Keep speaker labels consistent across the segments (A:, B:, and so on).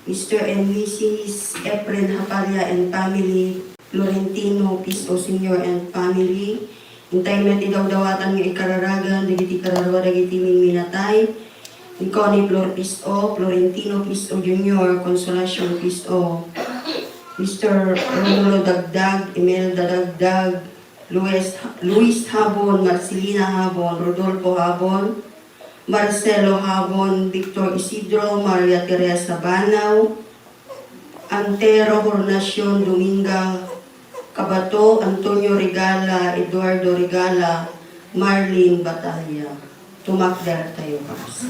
A: Mr. and Mrs. Efren Haparia and family, Florentino Piso Sr. and family, intaymet idawdawatan nga ikararagan, dagiti kararwa, dagiti minatay, ni Connie Flor Piso, Florentino Piso Jr., Consolacion Piso, Mr. Romulo Dagdag, Imelda Dagdag, Luis Habon, Marcelina Habon, Rodolfo Habon, Marcelo Habon, Victor Isidro, Maria Teresa Banaw, Antero Hornacion Dominga Cabato, Antonio Regala, Eduardo Regala, Marlene Batalla. Tumakder tayo kasi.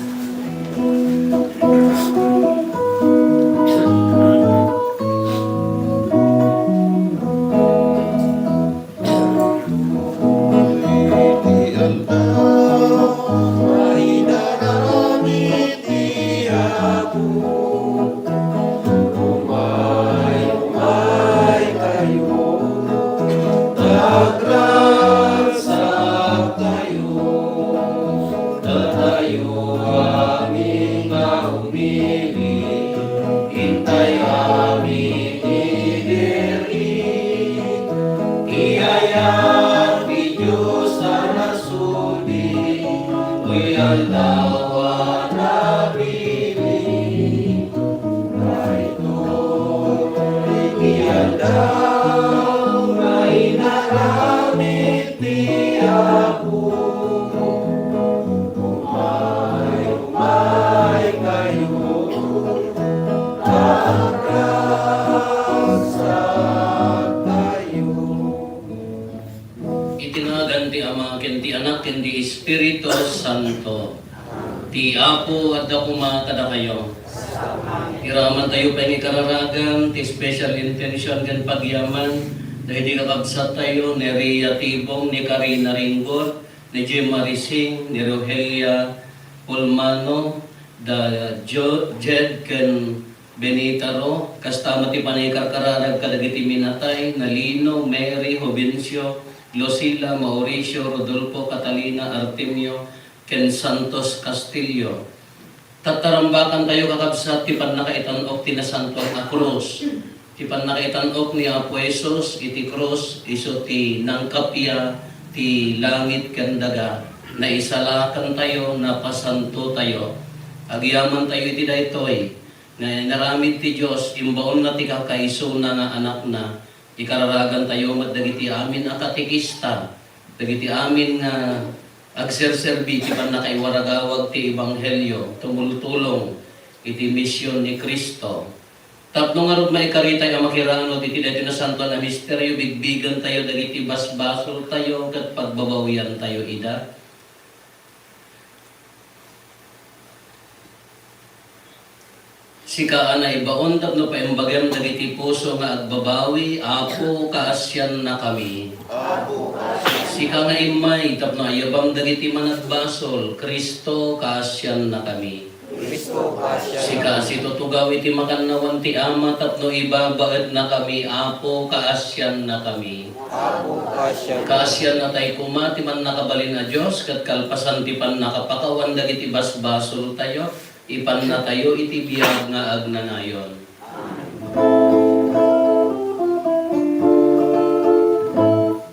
B: Itinagan ti Ama, ken ti Anak, ken ti Espiritu Santo. Ti Apo at ako kada kayo. Iraman tayo pa ni kararagan, ti special intention ken pagyaman, dahil di kakabsat tayo, ni Rhea Tibong, ni Karina Ringgor, ni Jim Marising, ni Rogelia Pulmano, da Jed ken Benitaro, kastama ti panay karkararag kadagiti minatay, Nalino, Mary, Jovencio, Lucila, Mauricio, Rodolfo, Catalina, Artemio, ken Santos Castillo. Tatarambakan tayo kakabsat ti pannakaitanok ti nasantong a krus. Ti pannakaitanok ni Apo Jesus iti krus iso ti nangkapya ti langit ken daga. Na isalakan tayo, na pasanto tayo. Agyaman tayo iti daytoy. Na naramid ti Dios imbaon na ti kakaiso na nga anak na. Ikararagan tayo dagiti amin a katikista, dagiti amin nga agserserbi ti pannakaiwaragawag ti ebanghelyo, tumultulong iti misyon ni Kristo. Tapno nga rod maikaritay ang makirano iti dati na santo na misteryo, bigbigan tayo dagiti basbasol tayo kat pagbabawian tayo ida. Sika na ibaon tapno pa imbagam dagiti puso nga agbabawi, Apo kaasyan na kami.
C: Apo kaasyan.
B: Sika nga imay tapno ayabam dagiti managbasol, Kristo kaasyan na kami.
C: Kristo kaasyan.
B: Sika situtugaw iti makannawan ti Ama tapno ibabaet na kami, Apo kaasyan na kami.
C: Apo kaasyan.
B: Kaasyan na tayo kumati man nakabalin na Diyos, kat kalpasan ti pan nakapakawan dagiti basbasol tayo, ipan na tayo iti biyag nga agnanayon.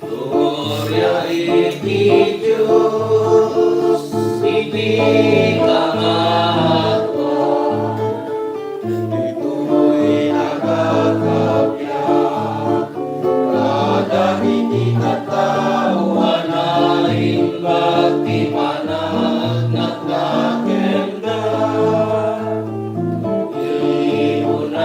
B: Gloria iti Diyos, iti kamato,
C: Ito'y nagkakapya, kada hindi katawa na imbag di panag nagkakenda. Iuna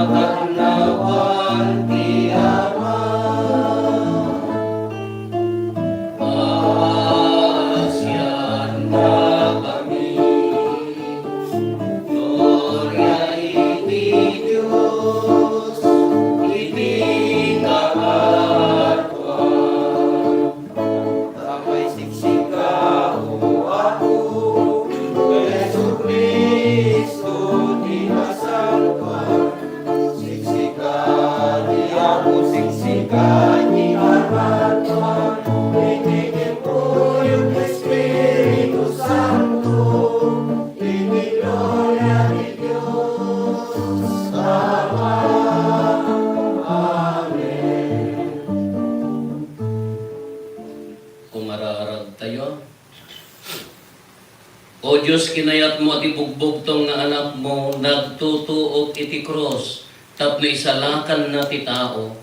C: katnawan ti Ama. Asyan na kami, Gloria iti Diyos, iti kaatwan. Damay siksika o ako, Yesu Cristo di masalpan. Siksika di ako, siksika di marmatan. Itigil ko yung Espiritu Santo, ini gloria ni Diyos Ama. Amen.
B: Kumararag tayo. O Diyos, kinayat mo at ibugbog tong nga anak mo, nagtutuok iti cross, tapno isalakan na ti tao.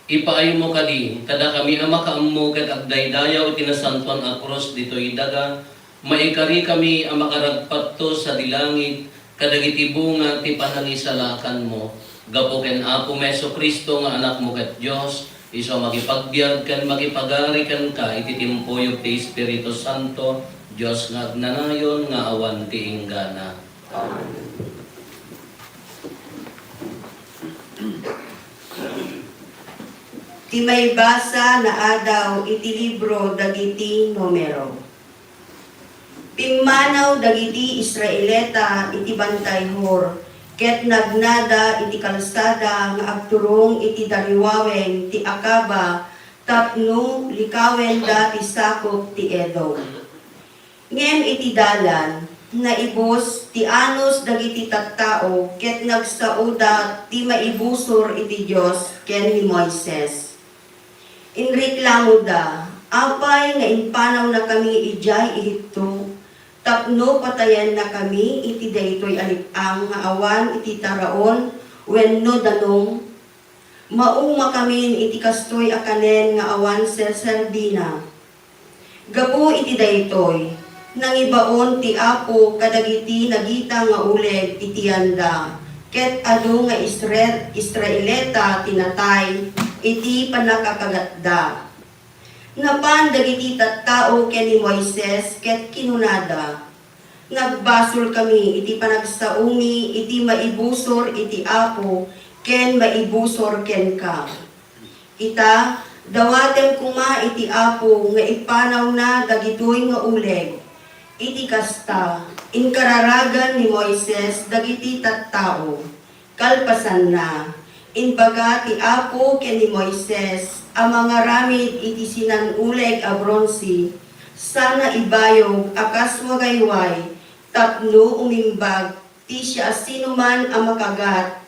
B: Ipaay mo kadi, kada kami ama kaammo kat agdaydayaw iti nasantuan a cross dito'y daga, maikari kami ang makaragpat to sa dilangit, kadagiti bunga ti panangisalakan mo. Gapo ken Apo Meso Kristo nga anak mo kat Diyos, iso magipagbiag kan magipagari kan ka, iti timpuyog ti Espiritu Santo, Diyos nga agnanayon nga awan ti inggana.
A: Ti may basa na adaw iti libro dagiti numero. Pimmanaw dagiti Israelita iti bantay hor, ket nagnada iti kalsada nga agturong iti dariwawen ti Akaba, tapno likawen da ti sakop ti Edom. Ngem iti dalan, naibos ti anos dagiti tattao, ket nagsauda ti maibusor iti Dios ken ni Moises. Inreklamo da, apay nga impanaw na kami ijay Ehipto, tapno patayan na kami iti daytoy alipang nga awan iti taraon wenno danong. Mauma kami iti kastoy akanen nga awan serbina. Gapo iti daytoy, nangibaon ti Apo kadagiti nagita nga uleg iti anda, ket adu nga Israelita tinatay iti panakakagatda. Napan dagiti tattao ken ni Moises ket kinunada. Nagbasol kami iti panagsaumi iti maibusor iti Apo ken maibusor ken ka. Ita dawatem kuma iti Apo nga ipanaw na dagitoy nga uleg. Iti kasta inkararagan ni Moises dagiti tattao. Kalpasan na inbaga ti Apo ken ni Moises ang mga ramid iti sinanuleg a bronsi, sana ibayog akas wagayway, tapno umimbag ti siya sinuman ang magagat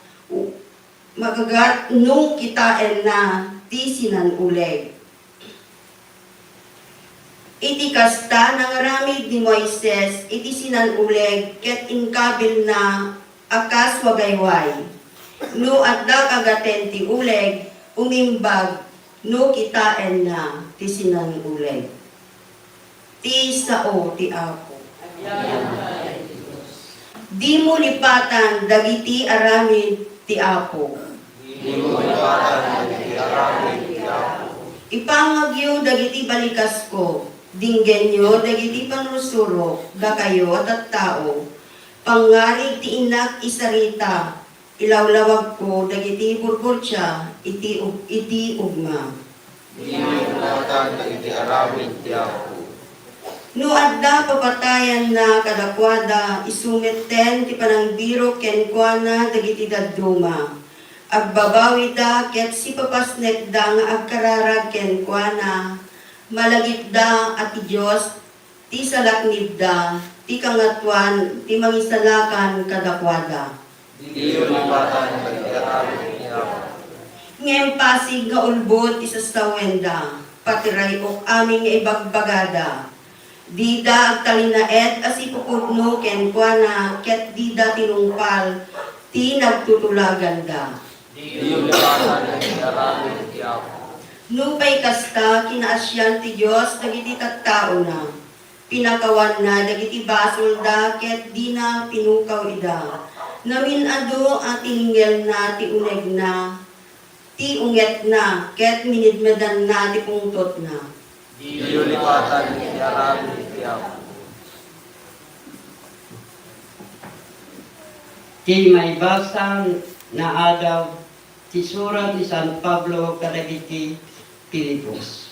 A: no kitaen na ti sinanuleg. Iti kasta nangaramid ni Moises iti sinanuleg ket inkabil na akas wagayway. No adda kagaten ti uleg, umimbag, no kitaen na ti sinanuleg. Ti sao ti Apo. Di mo lipatan dagiti aramid ti Apo.
C: Di mo lipatan dagiti aramid ti Apo.
A: Ipangagyo dagiti balikas ko, dinggenyo dagiti panrusuro, dakayo at tao. Pangarig ti inak isarita, ilawlawag ko dagiti burburtya, iti ugma.
C: Di mo lipatan dagiti aramid ti Apo.
A: No adda papatayan na kadakwada, isumitten ti panangbiro ken kuana dagiti dadduma. Agbabawi da ket si papasnek da nga agkararag ken kuana. Malagit da at ti Diyos, ti salaknib da, ti kangatuan, ti mangisalakan kadakwada.
C: Di mo lipatan dagiti aramid ti Apo.
A: Ngem pasig nga ulbot ti sastawenda, patiray ok aming nga ibagbagada. Dida agtalinaet as ipupudno ken kuana ket dida tinungpal ti nagtutulagan da.
C: Di mo lipatan dagiti aramid ti Apo.
A: Nupay kasta kinaasyan ti Dios dagiti tattao na. Pinakawan na dagiti basol da ket di na pinukaw ida. Naminado atingel na ti uneg na, ti unget na, ket minidmedan na ti pungtot na.
C: Iyulipatan iti aramid ti Apo.
D: Ti may basa na adaw ti surat ni San Pablo kadagiti Pilipos.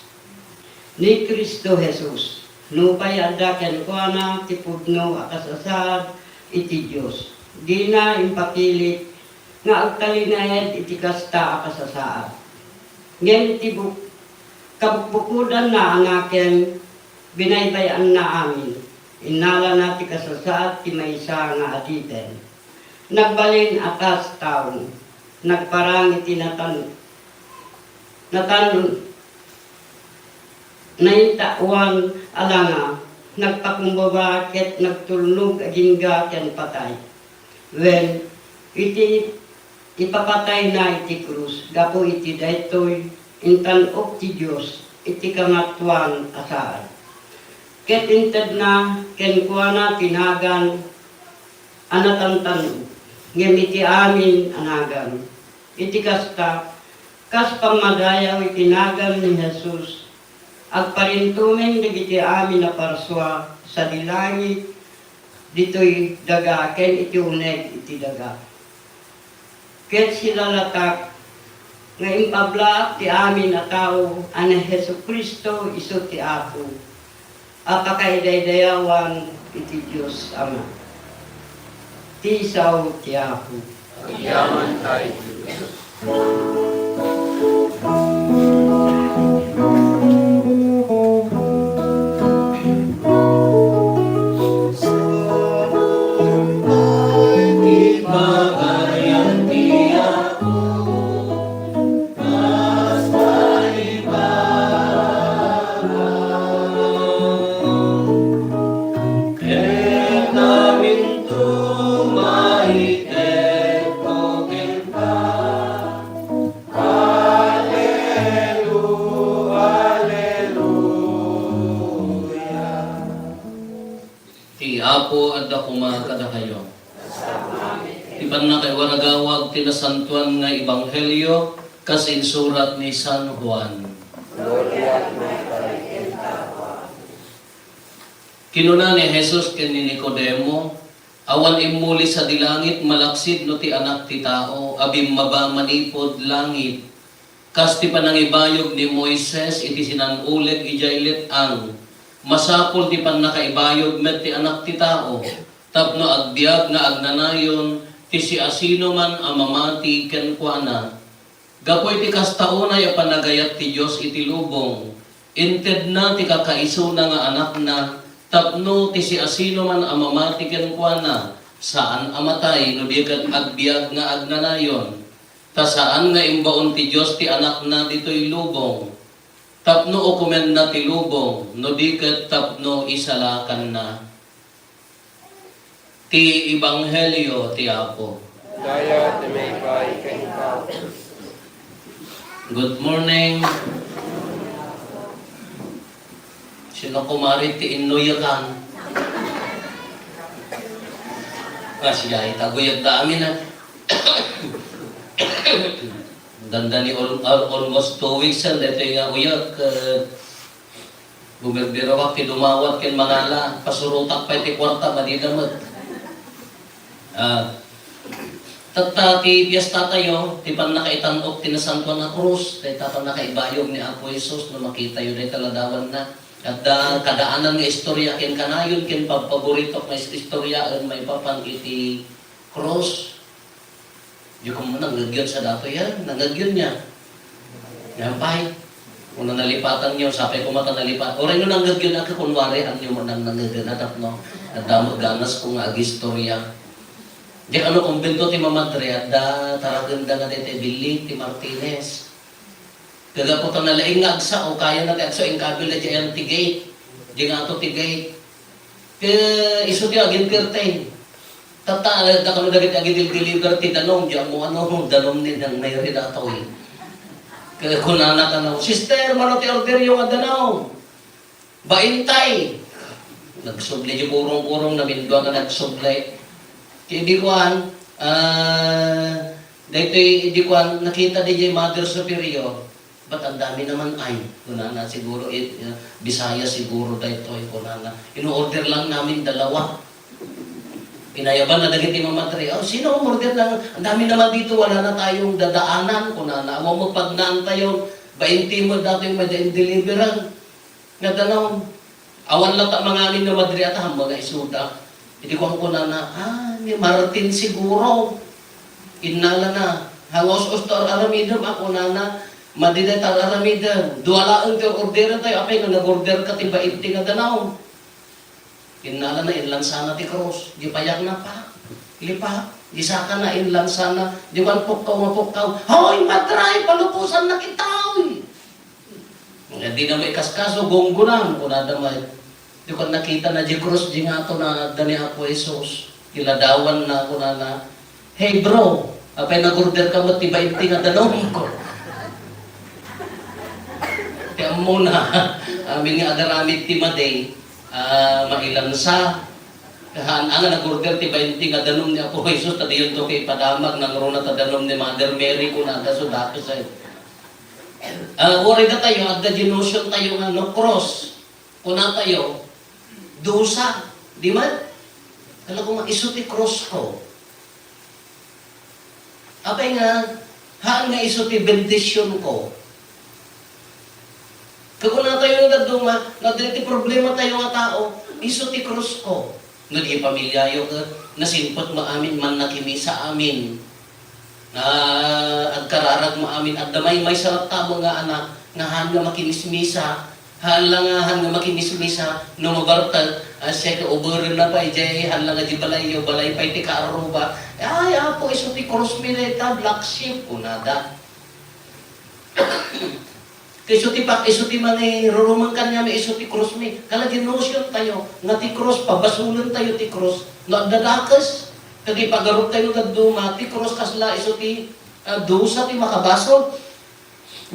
D: Ni Kristo Jesus, nupay adda ken kuana ti pudno akasasad iti Dios. Gina impakilit nga agtalinaed iti kasta akasasaan. Ngem iti kabukbukudan na anaken binaybayan na amin. Inala na ti kasasaad ti maysa nga aditen. Nagbalin atas taon, nagparang iti natan naintawan alanga, nagpakumbaba ket nagtulnog agingga ken patay. When iti ipapatay na iti krus, gapo iti daytoy intanok ti Dios iti kangatuan asaan. Ket inted na ken kuana tinagan anatantan ngem iti amin anagan. Iti kasta kas pamadayaw itinagan ni Jesus agparintumen digiti amin na parswa sa dilangit ditoy daga ken iti uneg iti daga. Ket sila latak nga impablaak ti amin na tao ani Jesucristo isu ti Apo. Apakaidaydayawan iti Dios Ama. Ti isaw ti Apo.
C: Yaman tayo Diyos.
B: Ti Apo at ako kada kayo. Ti panakaiwaragawag tinasantuan nga ebanghelyo kas insurat ni San Juan. Kinuna ni Jesus ken ni Nicodemo, awan imuli sa dilangit malaksid no ti anak ti tao, abim maba manipod langit. Kas ti panangibayog ni Moises iti sinanuleg ijaylet ang masapol ti panakaibayog met ti anak ti tao, tapno agbiag nga agnanayon ti si asino man amamati ken kuana. Gapoy ti kastaunay a panagayat ti Dios iti lubong, inted na ti kakaiso na nga anak na, tapno ti si asino man amamati ken kuana, saan amatay no di ket agbiag nga agnanayon. Ta saan nga imbaon ti Dios ti anak na ditoy lubong, tapno okumen na ti lubong, no di ket tapno isalakan na. Ti ebanghelyo ti Apo.
C: Daya ti may kay ikaw.
B: Good morning. Sino kumari ti inuyakan? Siya itaguyag da amin na. Ganda ni almost 2 weeks yan. Ito yung uyag. Bumirbirawak ti dumawat ken manala. Pasurutak pa iti kwarta. Madidamag. Tata ti piyesta tayo. Ti pan nakaitanok tinasantuan na krus. Ti tapan nakaibayog ni Apo Jesus. No makita yun ay taladawan na. At kadaanan nga istorya ken kanayon. Ken paborito nga istorya. May papan iti krus. Di ko mo nanggagyon sa dato yan. Nanggagyon niya. Yan pa'y. Kung nalipatan niyo, sabi ko mata nalipat. Oray nyo nanggagyon na ka, kunwari, ang nyo mo nang nanggagyon na no? At damag ganas kung agistorya. Di ano, kumbento ti mamadre, at taraganda nga dito, Billy, ti Martinez. Kaga po ito nalaing nga agsa, o kaya nag-agsa, yung kabil na dyan ti gate. Di nga ito ti gate. Kaya iso ti agin kirtain. Tata, da kami dagit agidil-deliver ti danom, diyan mo ano, danom ni nang mayroon dato eh. Kaya kunana ka na, sister, mano ti order yung adanaw? Baintay! Nagsubli yung burong-burong na mindwa nga nagsublay. Kaya di ko Dito di ko nakita DJ Mother Superior. Ba't ang dami naman ay? Kunana siguro, Bisaya siguro dito ay kunana. In-order lang namin 2. Pinayaban na dagiti mamatri. Oh, sino umorder lang? Ang dami naman dito, wala na tayong dadaanan. Kunana, mo magpagnaan tayo. 20 mo dati yung deliveran. Nga danaw, awan lang ta mga amin na madri at mga isuda. Hindi ko ang kunana, ni Martin siguro. Inala na. Hangos ustor aramidam ako nana. Madiday tal aramidam. Duwalaan ka orderan tayo. Apay nga nag-order ka tiba iti nga danaw. Inala na inlang sana ti cross. Di payak na pa. Lipa. Di saka na inlang sana. Di kan pukaw mapukaw. Hoy matray! Palupusan na kita! Di na may kaskaso. Gonggunan. Kunada may. Di ko nakita na di cross di nga to na dani Apo Jesus. Kiladawan na kunana. Hey bro, apay nag-order ka mo tiba iti nga danaw ko. Kaya muna, aming agaramit ti Maday, mailansa. Ang nag-order ti 20 nga danom ni Apo Jesus, tadi yun to kay padamag, nang rona ta danom ni Mother Mary ko na so dati sa'yo. Uri na tayo, at the genotion tayo nga no cross. Kuna tayo, dusa. Di man? Kala ko iso ti cross ko. Apay nga, haan nga iso ti bendisyon ko. Kaguna tayo nga duma, nga ti problema tayo nga tao, iso ti cross ko. No di pamilyayo ka, nasimpot mo amin, man nakimisa amin. Agkararag mo amin, at damay may sarap tamo nga anak, nga han nga makimismisa, han nga makimismisa, no mabartag, siya ka uburin na pa, ijay, han lang nga di balay pa iti kaaruba. Ay, Apo, iso ti cross mineta, black sheep, unada. Iso ti mani, ruruman kanya may iso ti cross mi. Kala ginosyon tayo, nga ti cross, pabasulan tayo ti cross. No, dadakas, kagi pagarot tayo na duma, ti cross kasla, iso ti dusa ti makabasol.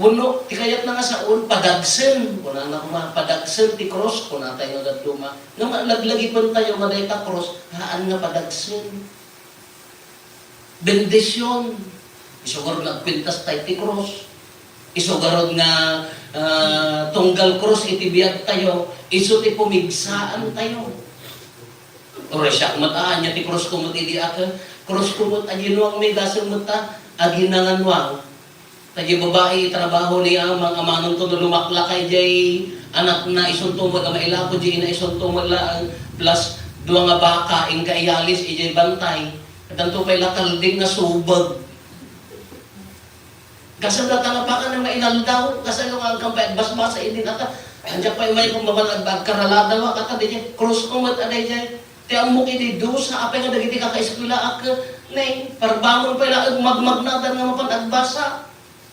B: Wuno, ti kayat na nga sa un, padagsen. Kuna na kuma, padagsen ti cross, kuna tayo na duma. Nga laglagi pa tayo, maday ta cross, haan nga padagsen. Bendisyon. Isugar nagpintas tayo ti cross. Isugarod nga tunggal cross iti biyag tayo, iso ti pumigsaan tayo. Ore siya mataan niya ti cross kumot iti aka, cross kumot aginuang may gasang mata, aginanganwang. Tayo babae trabaho ni amang amanong to lumakla kay jay anak na isuntumod ang mailako jay na isuntumod lang plus 2 nga baka ing kaiyalis ijay bantay. Katanto pay lakalding nga subag. Kasang datang pa ka ng mainaldaw, kasang ang kampay, basbasa hindi nata. Andiyan pa yung may kumabalag, karalada wa kata din cross kumat aday dyan. Ti amok iti dusa, apay nga dagiti kakaiskwila ak, nay, parbangon pa ilang magmagnatan nga mapanagbasa.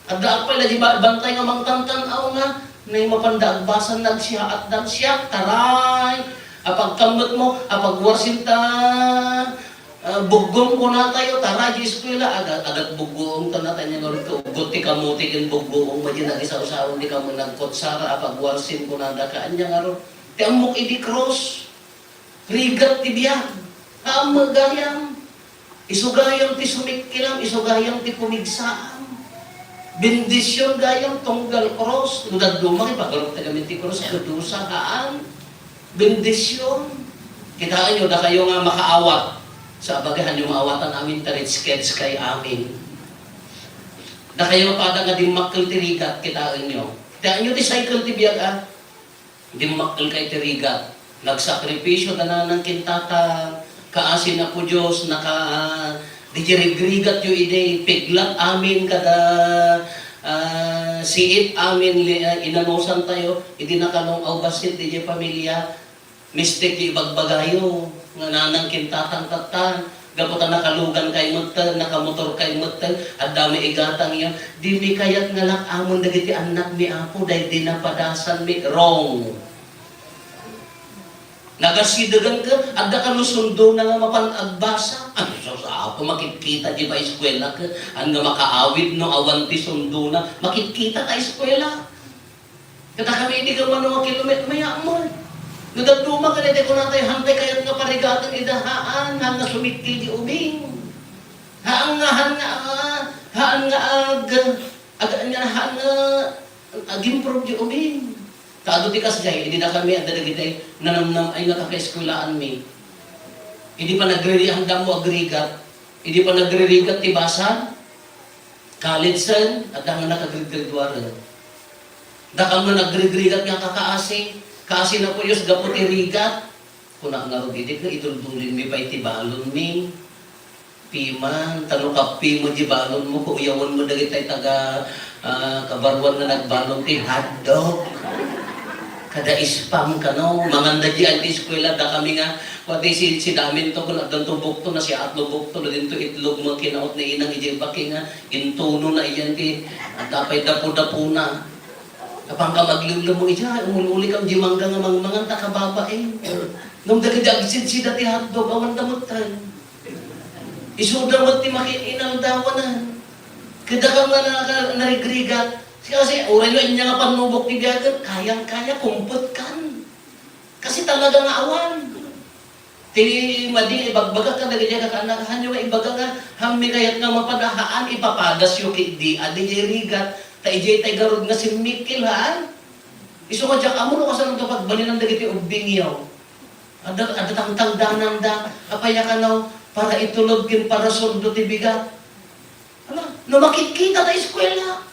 B: Adda apay lagi bantay nga mangtantan-aw nga, nay mapandagbasan nagsiya at nagsiya, taray. Apag kamot mo, apag warsinta, bugong ko na tayo, tara, di eskwela, agad bugong ta na tayo nga rito. Guti kamuti kin bugong, madi nag-isa-usawan, di ka mo nagkotsara, apag warsin ko na dakaan niya nga ron. Ti amok iti cross, rigat ti biyag, magayam, isugayam ti sumikilam, isugayam ti pumigsaan. Bendisyon gayam tunggal cross, nudad dumang, ipagarot na kami ti cross, kadusaan, bendisyon. Kitaan nyo, da kayo nga makaawat. Sa bagahan yung maawatan amin tarit sketch kay amin. Na kayo pada nga di makkel tirigat kitaan nyo. Kitaan nyo ti cycle ti biyag di makkel kay tirigat. Nagsakripisyo na ng kintata, kaasin na po Diyos, di jirigrigat yung ide, piglat amin kada siit amin inanusan tayo, hindi nakalong aubasit di pamilya, mistake di bagbagayo, nga nanang kintatang tatan, gaputan nakalugan kay mutan, nakamotor kay mutan, at dami igatang yan, di mi kayat nga lang amon dagiti anak mi Apo, dahil di napadasan mi, wrong. Nagasidagan ka, agda ka lusundo na nga mapanagbasa. Ano sa Apo, makikita di ba eskwela ka, ang nga makaawid no, awanti sundo na, makikita ka eskwela. Kata kami hindi ka man mga kilometro, maya mo. Nagdaduma ka na, ko na tayo hantay kayat nga parigatang idahaan, hang nga sumikil di ubing. haan nga agimprove di ubing. Kaado ti kasjay, hindi na kami at dadagitay nanamnam ay nakaka-eskwelaan mi. Hindi pa nagre-handang mo agrigat, hindi pa nagre-rigat ti basan, college sen, at ang nakagrigadwaran. Dakam na nagre-rigat nga kakaasi, kaasi na po yus gapo ti rigat. Kung nga rugidik na itulbulin mi pa iti balon mi. Piman, tanong ka mo di balon mo, kung uyawan mo dagitay taga kabarwan na nagbalon ti hotdog. Kada spam ka no, manganda di ang eskwela da kami nga, pati si damin to, kung nagdan tubok to na si atlubok to, na din to itlog mo kinaot na inang ijibaki nga, intuno na iyan ti, at dapay dapo-dapo na. Kapang ka magliwla mo iya, umululi kang jimangga nga mangang takababae. Nung dagidagsid si dati hotdog, awan damot tayo. Isuda mo ti makiinang dawanan. Kada ka nga narigrigat. Kasi oray lo inya nga panubok ni biyagan, kayang-kaya, kumpot kan. Kasi talaga nga awan. Ti mading ibagbaga ka nagaya ka kanagahan yung ibaga nga, hami kayat nga mapadahaan, ipapadas yung kidi, adi jay rigat, ta ijay tay garod nga si Mikil haan. Iso nga dyak amuro ka sa nang pagbali ng dagiti ubing yaw. Ada tangtangdanan da, apaya ka naw, para itulog kin para soldo ti bigat. Ala, no makikita ta eskwela.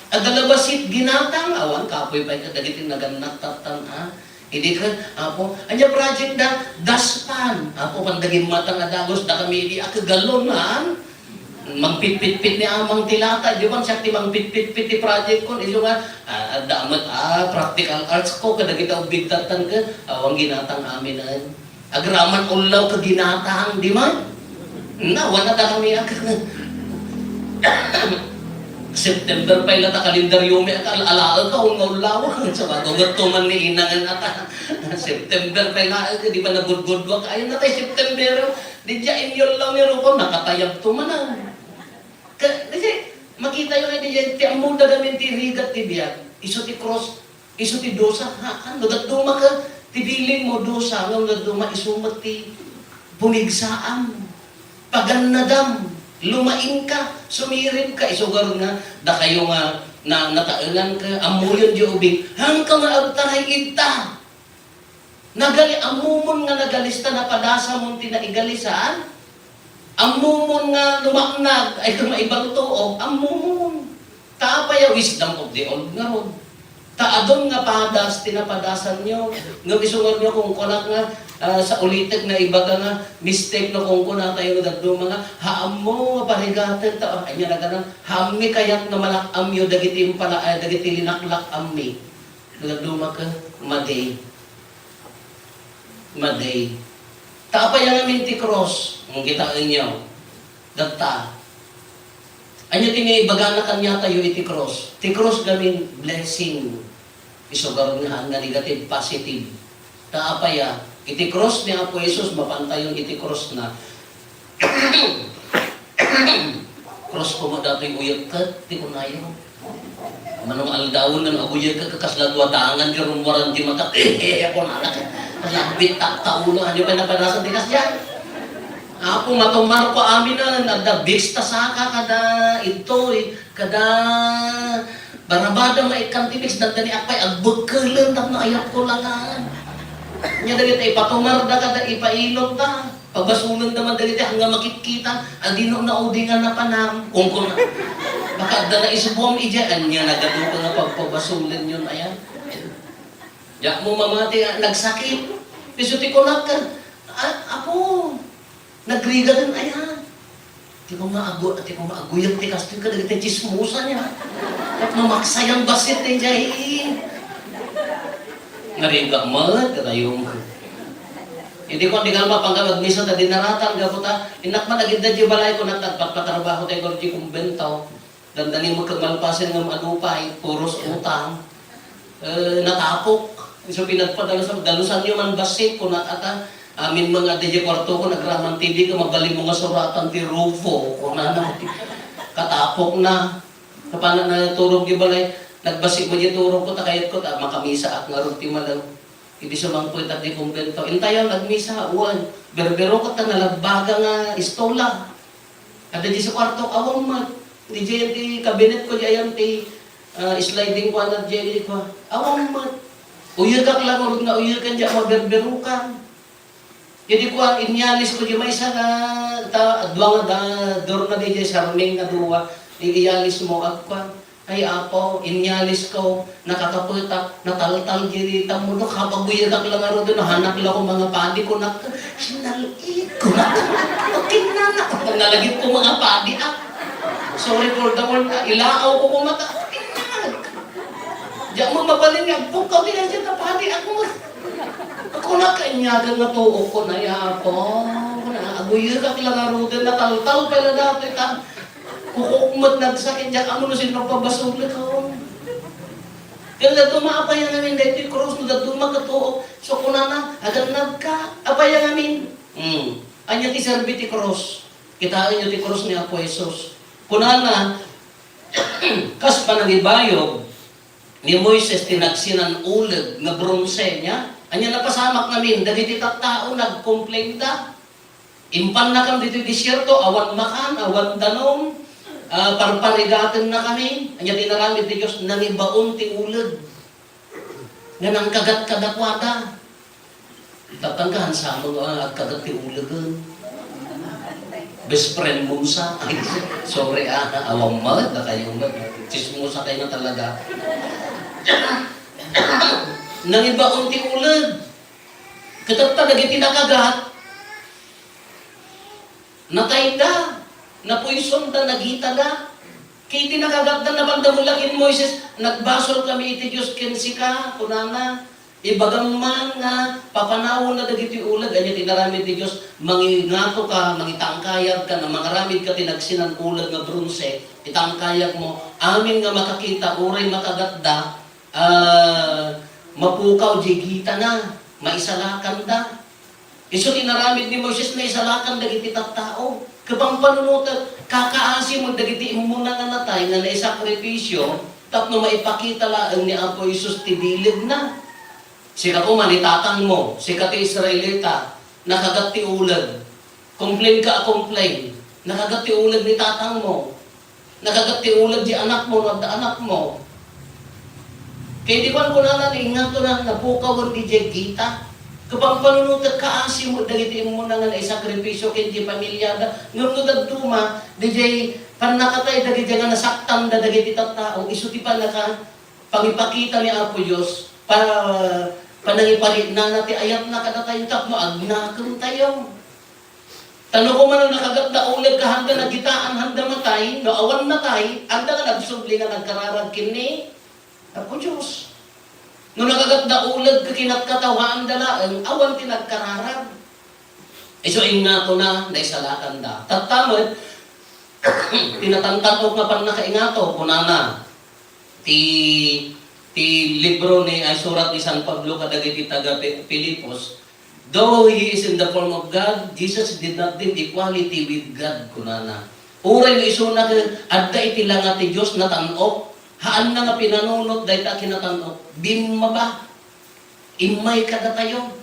B: At dalabasit ginatang awan kapoy pa ika dagitin naganat tatan ha. Hindi ka apo anya project da daspan. Apo pandagim matang adagos da kami di akagalon han. Mangpit-pit-pit ni amang tilata, di ba siya ti mangpit-pit-pit ti project ko, iso nga damat practical arts ko kada kita ubig tatan ka awang ginatang amin an. Agraman ulaw ka ginatang, di man? Na wala ta kami September pa ilata kalendaryo may alaal ka kung maulaw. Sa bago tuman ni inangan ata. September pa nga, di ba nagudgudwag? Ayun na tayo September. Di dya inyol lang meron ko, nakatayag tumanan. Kasi makita yung hindi ti amuda namin ti rigat ti biyag. Iso ti cross, iso ti dosa. Ano, datuma ka, ti biling mo dosa. Ano, datuma isumat ti bumigsaan. Pagannadam. Lumain ka, sumirin ka, isugar nga, da kayo nga, na nataangan ka, amuyon di ubing, hangka nga agtaray ita. Nagali, amumon nga nagalista na padasa mong tinaigalisaan, amumon nga lumaknag, ay kung maibang tuog, amumon. Taapaya, wisdom of the old nga ron. Taadon nga padas, tinapadasan nyo. Nga isugar nyo kung kunak nga, sa ulitig na ibaga nga, mistake na kung kuna tayo nagdo mga, haam mo, parigatan, ay niya na ganang, hami kayat na malakam yun, dagiti linaklak ami. Nagdo ka, maday. Maday. Taapay ang amin ti cross, ang kitaan nyo, dagta. Anya tingi ibaga na kanya tayo iti cross. Ti cross gamin blessing. Isugar nga negative, positive. Taapaya, iti cross ni Apo Jesus, mapantay yung iti cross na. Cross ko mo dato'y uyag ka, di ko na yun. Manong aldawon ng aguyag ka, kakasladwatangan, karumwaran di mata, ako na lang. Kalabit, takta-ulo, ano pa napanasan di kasyan. Apo matumar ko amin na, nagda-bista saka kada ito, kada barabada maikantimix, nagdani akpay, agbagkalan, tap na ayak ko langan. Nya dagit ay patumar da kada ipailog ta. Pagbasulan naman dagit hanggang makikita, adino na udingan na panam. Kung na. Baka da na isubom ijaan niya nagado ka nga pagpabasulan yun ayan. Ya mo mamati nagsakit. Pisuti ko ka. Apo. Nagrigadan ayan. Ti ko maaguyag ti kastin ka dagit chismosa niya. At mamaksayang basit ni jahin. Ngariga mat katayong. Hindi ko di kalma pangga magmisa ta dinaratan gaputa inak man agid da balay ko nagtagpat patrabaho tay ko di kumbentaw. Dandani mo kagmalpasen ng adupay puros utang. Natapok. So pinagpadala sa dalusan niyo man basit ko ata amin mga DJ kwarto ko nagraman TV ko magaling mga suratan ti Rufo ko na katapok na. Kapana na turog di balay nagbasik mo di turog ko takayat ko ta makamisa at ngarog ti malaw. Hindi siya mangpuit at di kumbento. Intayaw nagmisa, uwan. Berbero ka nalagbaga nga istola. Kada di sa kwarto, awang mat. Di dyan ti kabinet ko, di ayan ti sliding ko na dyan ko. Awang mat. Uyagak lang, urod nga uyagan dyan, maberbero ka. Jadi ko ang inyalis ko di may isa nga duwa nga door na di dyan sa ruming nga duwa. Iyalis mo ako. Ay apo, inyalis ko, nakakaputak, nataltal diri tamo no, kapag buyagak lang aro doon, nahanap lang ko mga padi ko na, sinalit ko na, okay na na, kapag nalagit ko mga padi, sorry for the word, ilaaw ko kumata, okay na. Diyan mo mabalingag, pukaw din dyan na padi, ako na kainyagan na tuok ko na, apo, buyagak lang aro doon, nataltal pala dati ka, kukumat nagsakit dyan, amo na sinapabasulit ako. Kaya na tumapaya namin, dahil cross na tumakatuok. So kuna na, agad nagka, apaya namin. Anya ti serbi ti cross. Kitaan nyo ti cross ni Apo Jesus. Kuna na, kas pa nagibayog, ni Moises tinagsinan ulag na bronze niya. Anya napasamak namin, dagiti tattao nag-complain da. Impan na kami dito disyerto, awan makan, awan danom. Parparigatan na kami. Anya tinaramid ni Diyos, nangibaon ti ulad. Nga nang kagat-kadakwada. Tatanggahan sa mo at kagat ti ulagan. Best friend mo sa. Ay, sorry awang malat na kayo. Chismosa kayo na talaga. Nangibaon ti ulad. Katatagagi tinakagat. Natay napuison ta nagita da. Kaya tinakagagdan na bandamulakin Moises, nagbasol kami iti Diyos kensika, kunana, ibagang man nga, papanawon na dagiti ulag, anya tinaramid ti Diyos, mangingato ka, mangitangkayag ka, na mangaramid ka tinagsinan ulag nga bronze, itangkayag mo, amin nga makakita, uray makagatda, mapukaw, jigita na, maisalakan da. Iso tinaramid ni Moises na isalakan dagiti tattao. Kapang panunutan, kakaasi mo dagiti mo na nga natay nga naisakripisyo, tapno maipakita lang ni Apo Isus tibilid na. Sika ko manitatang mo, sika ti Israelita, nakagat ti ulag. Complain ka, complain. Nakagat ti ulag ni tatang mo. Nakagat ti ulag di anak mo, anak mo. Kaya di ba ko na ingat ko na napukawan di Jegita. Kapag panunutat kaasi mo, dagiti mo na nga naisakripisyo kaya pamilyada, ngam no dagduma, DJ, panakatay, dagiti nga nasaktan da dagiti tattao, iso ti panaka, pangipakita ni Apo Diyos, para panangipari na nati ayat na kadatayong tapno, agnakam tayo. Tano ko man ang nakagat na ulag kahanda na gitaan, handa matay, no awan matay, handa nga nagsubli nga nagkararag kini, Apo Diyos. No nakagat na ulag kakinat-katawaan dalaan, awan tinagkararag. Iso inga ko na, naisalakan da. Tatamad, tinatantatok nga pan nakaingato, kunana, ti libro ni ay surat ni San Pablo kadagiti taga Pilipos, though he is in the form of God, Jesus did not think equality with God, kunana. Uray nga iso na, adda iti lang ti Diyos na tanok, haan na nga pinanunot, dahi ta kinatanok, bimma ba? Imay kada tayo.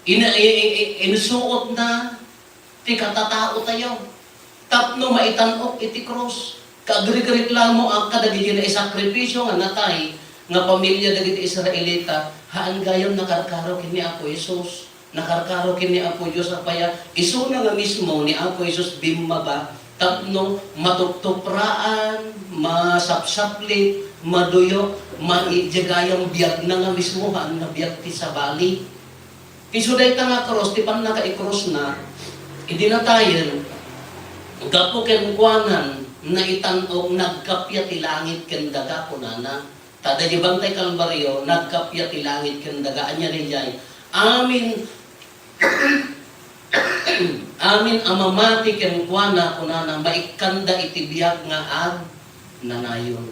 B: Insuot na, ti katatao tayo. Tapno maitanok iti cross. Kaagri-grit lang mo ang kadagiti na isakripisyo nga natay, nga pamilya dagiti Israelita, haan gayon nakarkaro kini Apo Jesus. Nakarkaro kini Apo Diyos apaya, iso na nga mismo ni Apo Jesus bimma ba? Tapno matuptupraan, masapsaplit, maduyo, maijagayang biyag na nga mismo haan nga biyag ti sabali. Isuday ta nga cross, ti pan naka-i-cross na, idinatayan, gapo ken kuanan, na itanog nagkapya ti langit ken daga kunana. Tada di bantay Kalbaryo, nagkapya ti langit ken daga. Anya ni jay, amin, amin amamati ken kuana kunana, maikanda iti biyag nga ag nanayon.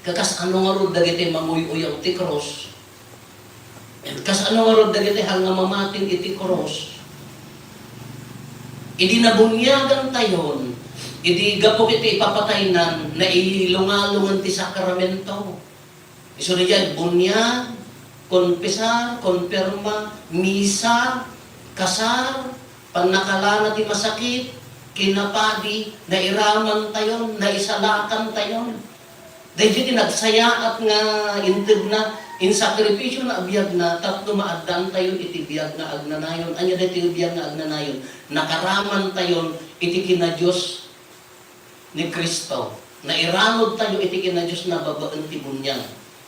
B: Kakas ano nga rod dagiti manguy-uyaw ti cross. Kas ano nga rod dagiti hanga mamating iti cross. Idi nabunyagan tayon, idi gapok iti ipapataynan na ilungalungan ti sakramento. Iso na dyan, bunyag, konpesar, konperma, misa, kasar, panakalana ti masakit, kinapadi, nairaman tayo, naisalakan tayo. Dahil di nagsayaat nga intib na, in sakripisyo na abiyag na, tapno maaddan tayo, iti biyag na agnanayon. Anya dahil iti biyag na agnanayon, nakaraman tayo, iti kina Diyos ni Kristo. Nairanod tayo, iti kina Diyos na babaan ti bunyag.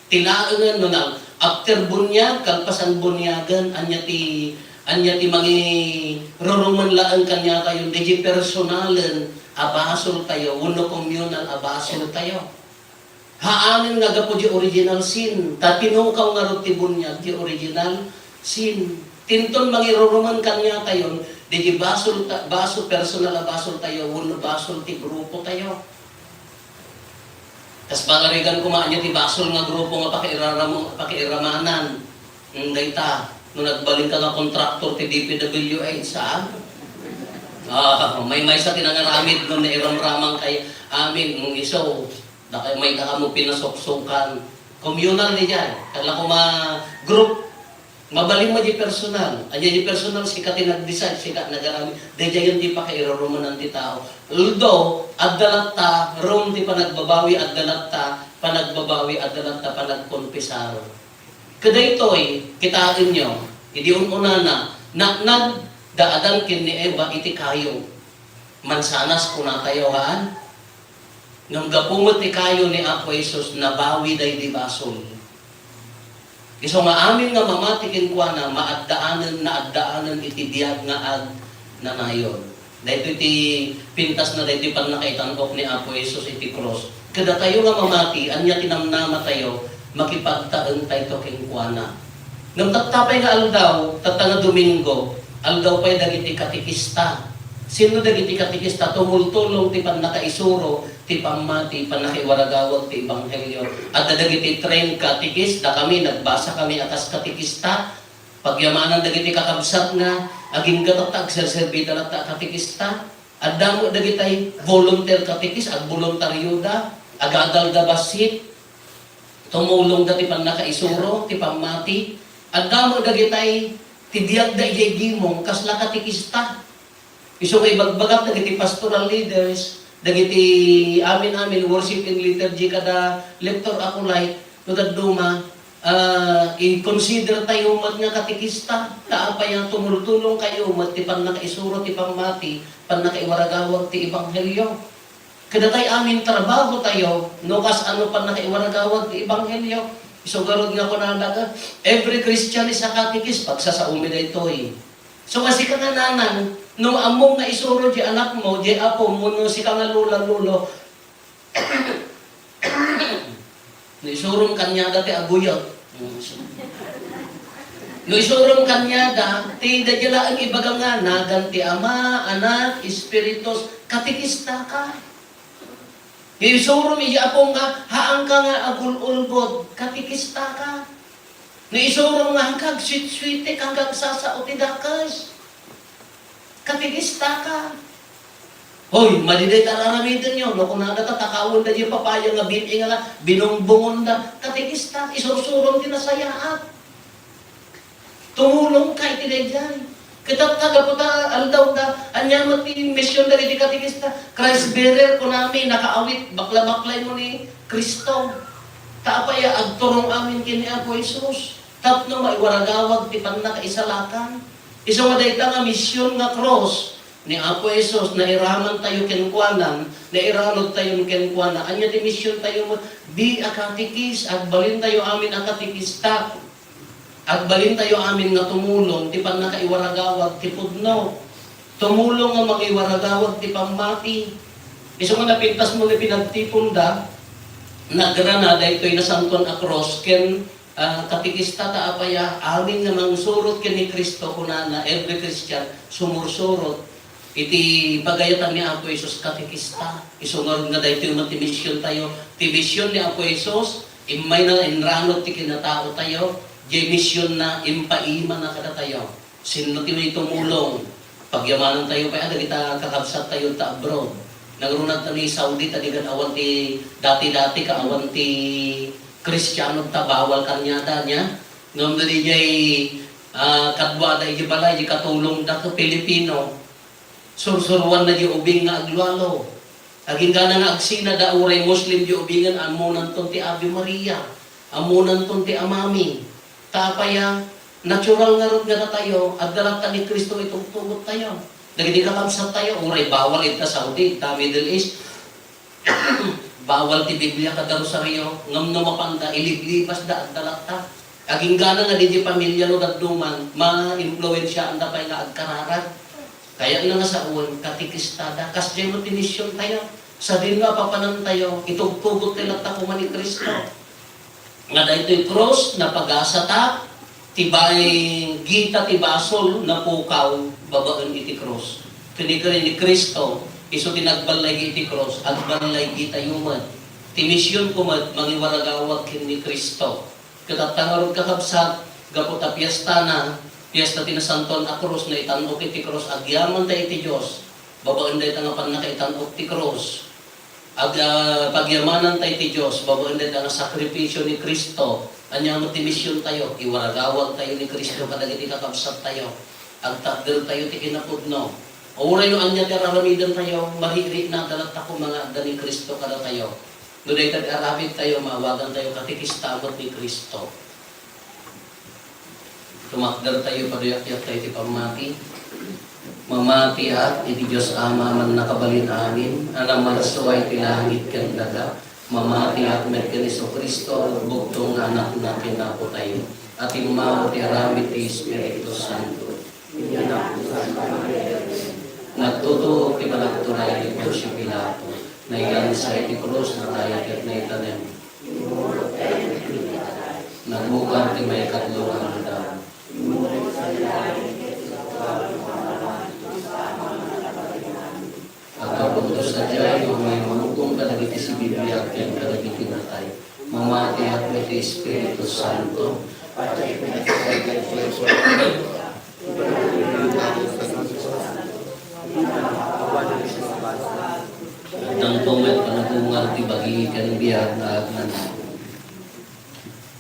B: Tilaan nga na, after bunyag, kalpasan bunyagan, anya ti mangi rurumanlaan kanya tayo, di personalan, abasol tayo, uno communal, abasol tayo. Haanin nga gapo di original sin, tatinukaw nga ro ti bunyag, di original sin. Tinton mangiruruman kanya tayo, di basol personal, abasol tayo, uno basol ti grupo tayo. Tas pangarigan ko maanya ti basol nga grupo nga pakiiramanan. Dayta, nung nagbaling ka nga kontraktor ti DPWH, saan? May sa tinangaramid nung nairamramang kay amin, nung iso, may mo pinasoksokan. Communal ni dyan. Kala ko group, mabaling mo di personal. Anya di personal, sika tinag-decide, sika nagarami. Dahil yun di pa kairurumanan ti tao. Although, adalat ta, rom di pa nagbabawi, adalat ta, panagbabawi, adalat ta, panagkonpesaro. Kada ito'y, kitain nyo, hindi ununana, nagdaadan kin ni Eva, iti kayo. Mansanas kunatayohan. Nung gapumot ti kayo ni Apo Jesus, nabawi day di basol. Iso nga amin nga mamatikin kwa na naagdaanan iti biyag nga ag nanayon. Dahito iti pintas na dahito pag nakaitanok ni Apo Jesus iti cross. Kada tayo nga mamati, anya tinamnama tayo, makipagtaan tayo king kwa na. Nung tatapay nga aldaw, tatanga Domingo, aldaw pa'y dagiti katikista. Sino dagiti katikista? Tumultulong ti pan nakaisuro, ti pamati, pan nakaiwaragawag ti Ebanghelyo. At dagiti train katikis, da kami, nagbasa kami atas katikista. Pagyamanan dagiti kakabsat nga, aging gatatag, serserbida lang ta katikista. At damo dagiti volunteer katikis, ag voluntaryo da, agadal da basit, tumulong da ti pan nakaisuro, ti pamati. At damo dagiti tibiyag da iyay kasla katikista. Iso kay bagbagat dagiti pastoral leaders, dagiti amin worship and liturgy kada lector akulay, no daduma, i-consider tayo mat nga katikista, taapay ang tumultulong kayo mat ti pan nakaisuro ti pamati, pan nakaiwaragawag ti Ebanghelyo. Kada tayo amin trabaho tayo, no kas ano pan nakaiwaragawag ti Ebanghelyo. So garod nga ko nalaga, every Christian is a katikis, pagsasaumi na ito eh. So kasi ka nga nanan, nung among nga isuro di anak mo, di apo mo, no si ka nga lula-lulo, naisurong kanyada ti aguyot. No isurong kanyada, ti dadyalaan ibaga nga, nagan ti ama, anak, espiritos, katikista ka. Isurong iya apo nga, haang ka nga agul-ulgod, katikista ka. Ni isurong nga hangkag sweet-sweetik hanggang sasaot idakas. Katikista ka. Hoy, madiday tararamitin nyo. No, kung nagatatakawan na yung papaya nga bini nga binongbongon na. Katikista, isursurong tinasayaat. Tumulong kay tinedyan. Kitataga po ta, aldaw ta, anya mati missionary di katikista. Christ bearer ko namin, nakaawit, bakla-baklay mo ni Kristo. Taapaya, agturong amin kini Apo Jesus. Tapno maiwaragawag, ti pan nakaisalakan. Isang madayta nga misyon nga cross ni Apo Jesus, na iraman tayo kenkwanan, na iranod tayo kenkwanan. Anya ti misyon tayo mo, be a katikis, agbalin tayo amin a katikista. Agbalin tayo amin nga tumulong, ti pan nakaiwaragawag, ti pudno. Tumulong nga magiwaragawag, ti pamati. Isang nga napintas mo na pinagtipon da, nagranada ito'y nasanton a cross, ken katikista ta apaya, amin nga mangsurot ken ni Kristo kunana, every Christian sumursurot. Iti pagayatan ni Apo Jesus katikista. Isungar nga dahito yung matimisyon tayo. Ti misyon ni Apo Jesus, imay na inranot ti kinatao tayo, di misyon na impaima na kada tayo. Sino ti may tumulong? Pagyamanan tayo pa, ada kita kakabsat tayo ta abroad. Nagrunat ni Saudi, tadigan awan ti, dati-dati ka awan ti Kristiyano ta, bawal kanyada niya. Ngam na di jay kadwa da iji balay, di katulong da ka Pilipino. Sursuruan na di ubing nga aglwalo. Aging gana nga agsina da uray Muslim di ubingan amunan ton ti Ave Maria. Amunan ton ti Amami. Tapaya, natural nga rot nga tayo, at dalata ni Kristo itong tugot tayo. Nagdi kakabsat tayo, uray bawal ita Saudi, ta Middle East. Bawal ti Biblia kada rosaryo, ngam no mapanda, iliglibas da at dalata. Aging gana nga di pamilya no dadduman, ma-influensya ang dapay nga agkararag. Kaya nga sa uwan, katikistada, kasdyan mo tinisyon tayo. Sa din nga papanan tayo, itugtugot nila takuman ni Kristo. Nga da ito'y cross na pag-asata, tibay gita tibasol na pukaw, babaan iti cross. Kini ka rin ni Kristo, iso tinagbalay iti cross, agbalay gita yuman. Timisyon kumad, mangiwaragawag kin ni Kristo. Katatangarod kakabsat, gaputa piyesta na, piyesta tinasanton a cross na itanok iti cross, agyaman da iti Diyos. Babaan da itangapan na kaitanok ti cross. Pagyamanan tayo ti Diyos, babaan da nga sakripisyo ni Kristo. Anya mo ti misyon tayo, iwaragawag tayo ni Kristo, kadagiti kakabsat tayo. Agtakdil tayo ti kinapudno. Uray no anya ti aramidan tayo, mahiri na dalat ako mga agda ni Kristo kada tayo. Nuday tag-arabig tayo, maawagan tayo katikistabot ni Kristo. Tumakdal tayo, paduyak-yak tayo ti pamati. Mamati at iti Diyos Ama man nakabalin amin, anang marasuay ti langit ken daga. Mamati at merken Iso Kristo, bugtong anak natin na po tayo. At imao ti aramid ti Espiritu Santo. Nagtutuo ti panagtunay ni Poncio Pilato, na ilansay ti krus na tayo ket na itanem. Nagbukan ti may kadlungan daw. Agkapuntos sa Diyay, may mamukong kalagiti si Biblia at yung kalagiti na tayo. Mamati at may Espiritu Santo. Nang tumet panagungal ti bagi kanibiyag na agnan.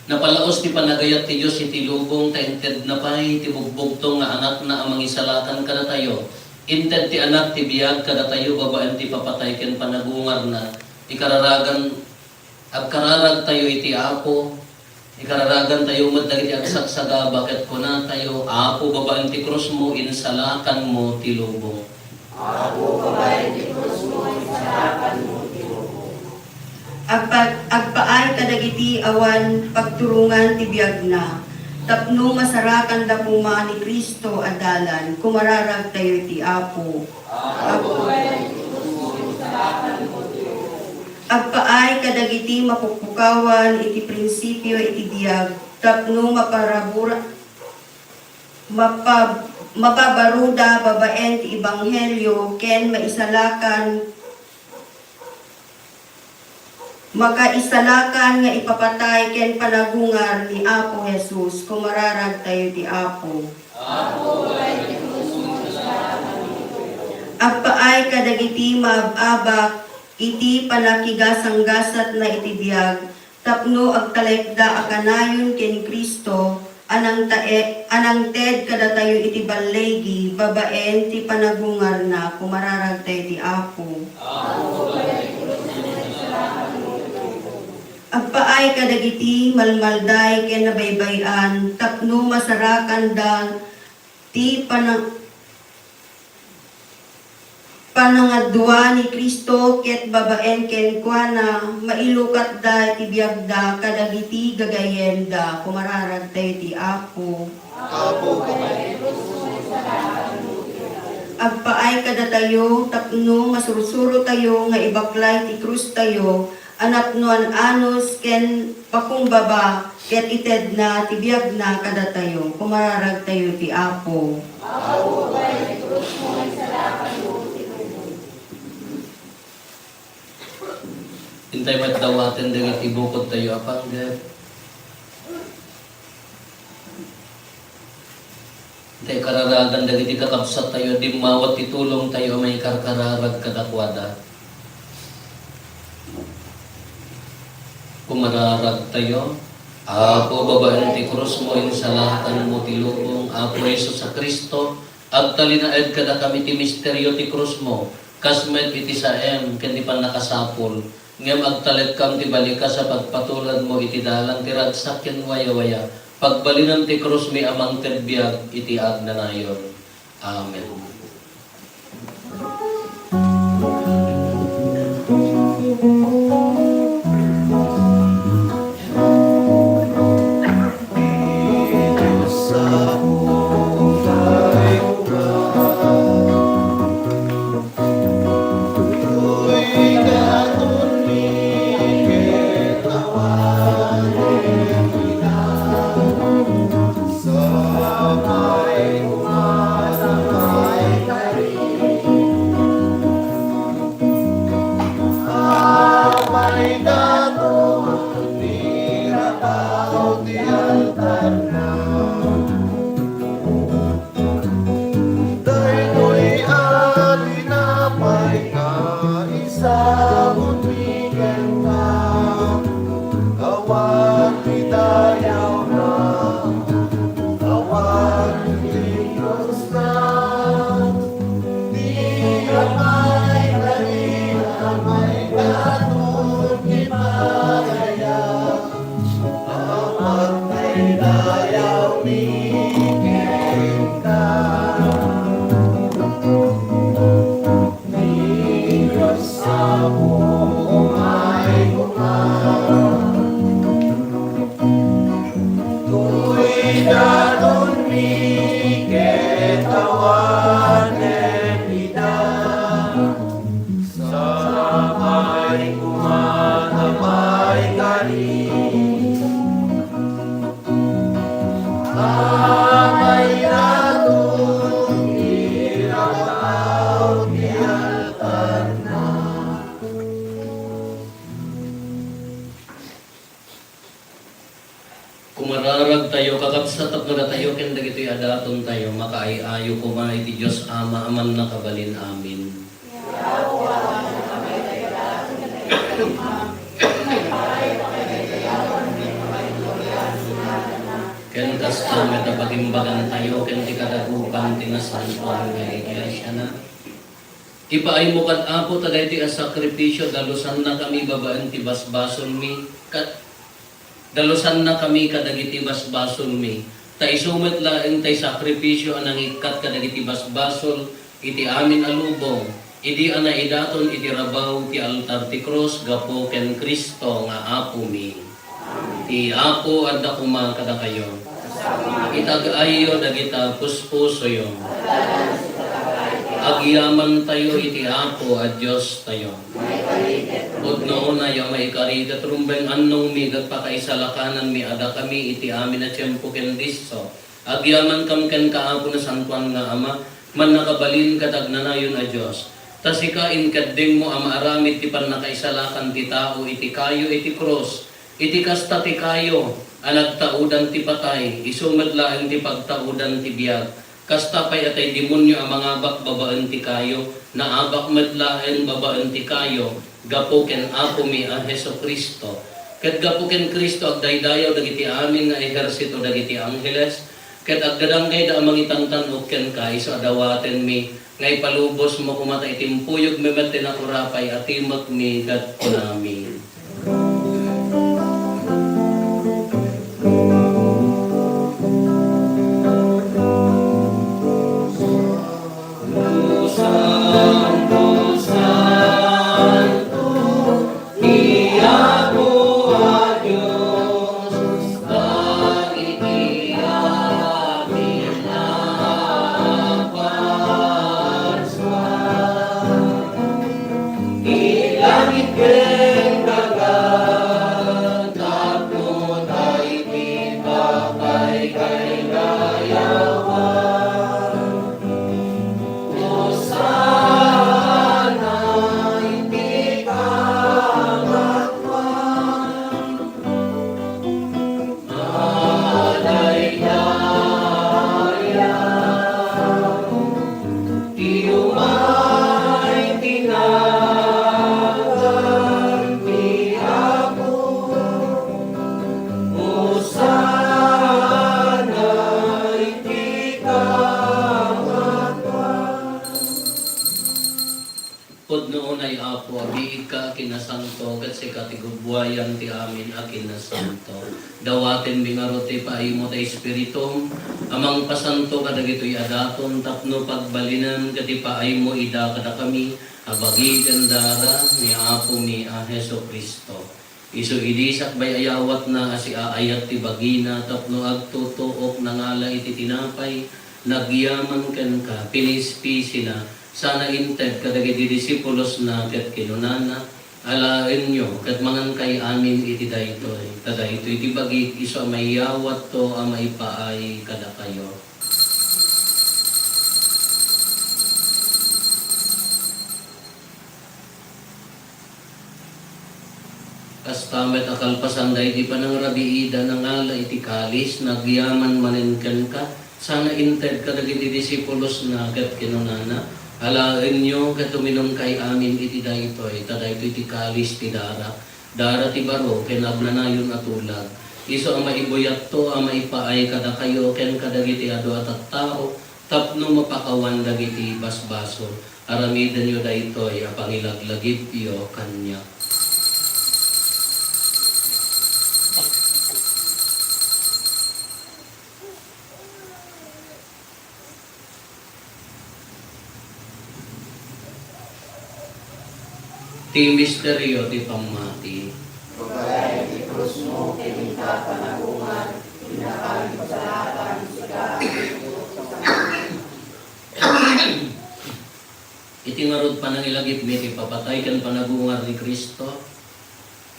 B: Napalaos ti panagayat ti Diyos iti lubong ta inted na pay ti bugbugtong nga anak na amang isalatan kada tayo. Inted ti anak ti biyag kada tayo babaan ti papatay ken panagungar na ikararagan agkararag tayo iti Apo. Ikararagan tayo madagiti agsasaga bakit ko na tayo Apo babaan ti krus mo insalakan mo ti lubong.
C: Apo babaan ti krus mo insalakan mo ti lubong.
A: Agpaay kadagiti awan pagturungan ti biyag na. Tapno masarakan da puma ni Kristo adalan, kumararag tayo ti Apo. Agpaay kadagiti mapupukawan iti prinsipyo iti biyag, tapno mapabaruda babaen ti Ebanghelyo, ken makaisalakan nga ipapatay ken panagungar ni Apo Jesus, kumararag tayo ti Apo. Agpaay kadagiti mababak iti panakigasanggasat na iti biyag, tapno agtalekda akanayon ken Kristo, anang ted kada tayo iti balegi, babaen ti panagungar na, kumararag tayo ti Apo. Agpaay kadagiti malmalday ken nabaybayan, tapno masarakan da ti panangadwa ni Kristo ket babaen ken kuana, mailukat da ti biyagda kadagiti gagayenda, kumararag tayo ti Apo. Agpaay kada tayo, tapno masursuro tayo nga ibaklay ti krus tayo, anak nuan anos ken pakumbaba ket ited na tibiyag na kada tayo, kumararag tayo ti Apo.
B: Hintay matdawaten dengan ibukod tayo apanggat. Hintay kararagan dagiti kakabsat tayo, di mawat titulong tayo may karkararag kadakwada. Kumararag tayo, Apo babaan ti krus mo insalatan mo ti lubong, Apo Jesus sa Kristo, agtalinaed kada kami ti misteryo ti krus mo, kasmet iti saem, kendi pan nakasapol, ngem agtalet kam ti balika sa pagpatulad mo iti dalan ti ragsak ken waya-waya, pagbalinan ti krus mi amang tedbiag iti agnanayon. Amen. Kumararag tayo, kakabsatap na tayo, kenda ito'y adaton tayo, makaayayo kuma iti Diyos Ama, aman na kabalin amin. Ken kasta metapagimbagan tayo, ken ti kadagupan ti nasantuan nga iglesia na. Ipaay mo kad Apo tagay ti asakripisyo, dalusan na kami babaan ti basbason mi, dalusan na kami kadagiti basbason mi. Ta isumet laeng tay sakripisyo anang ikat kadagiti basbason iti amin alubong. Idi ana idaton iti rabaw ti altar ti cross gapo ken Kristo nga Apo mi. Ti Apo adda kuma kada kayo. Itag-ayo dagita puspusoyo. Agyaman tayo iti Apo at Diyos tayo. Udno na yung may karida trumbeng annong mi pakaisalakan mi ada kami iti amin na tiyempo ken Kristo. Agyaman kam ken kaapo na santuan nga Ama, man nakabalin katagnanayon a Diyos. Tasika inkadeng mo ama aramid ti pan nakaisalakan ti tao iti kayo iti cross. Iti kasta ti kayo, anagtaudan ti patay, isumadlaan ti pagtaudan ti biyag. Kasta pay atay demonyo ang mga abak babaan ti kayo, na abak madlaen babaan ti kayo, gapo ken Apo mi a Heso Kristo. Ket gapo ken Kristo agdaydayaw dagiti amin nga ehersito dagiti angheles, ket agdadanggay da amang itangtanok ken kaiso adawaten mi, ngay palubos mo kumatay timpuyog memet tinakurapay atimak mi kat kunami.
C: Langit
B: Pod noon ay Apo, abiig ka kinasanto, kat si katigubwayan ti amin a kinasanto. Dawaten bingarote pa imo ta Espiritum, amang pasanto kadagitoy adaton, tapno pagbalinan kati pa mo ida kada kami, abagi gandara ni Apo mi a Heso Kristo. Isu idisak bay ayawat na asi aayat ti bagina, tapno agtutuok nangala iti tinapay, nagyaman ken ka, pinispisi na, sana inted kadagiti disipulos na ket kinunana, alaen nyo ket mangan kay amin iti daytoy. Kada ito iti bagi iso mayawat to a maipaay kada kayo. Kastamet akalpasan day di pa ng rabiida ng ala iti kalis, nagyaman maninken ka, sana inted kadagiti disipulos na ket kinunana, alaen nyo katuminom kay amin iti daytoy, taday iti kalis ti dara ti baro, ken agnanayon atulag. Iso ang maibuyat to, ang maipaay kada kayo, ken kadagiti ado at tao, tapno mapakawan dagiti basbaso, aramidan nyo daytoy, apangilaglagip yo kanya. Ti misteryo ti pamati.
C: Pagkaya di krus mo, kininta panagungan, pinakaligpasalatan, siya,
B: Iti ngarod pa nang ilagip mi ti papatay kan panagungar ni Kristo.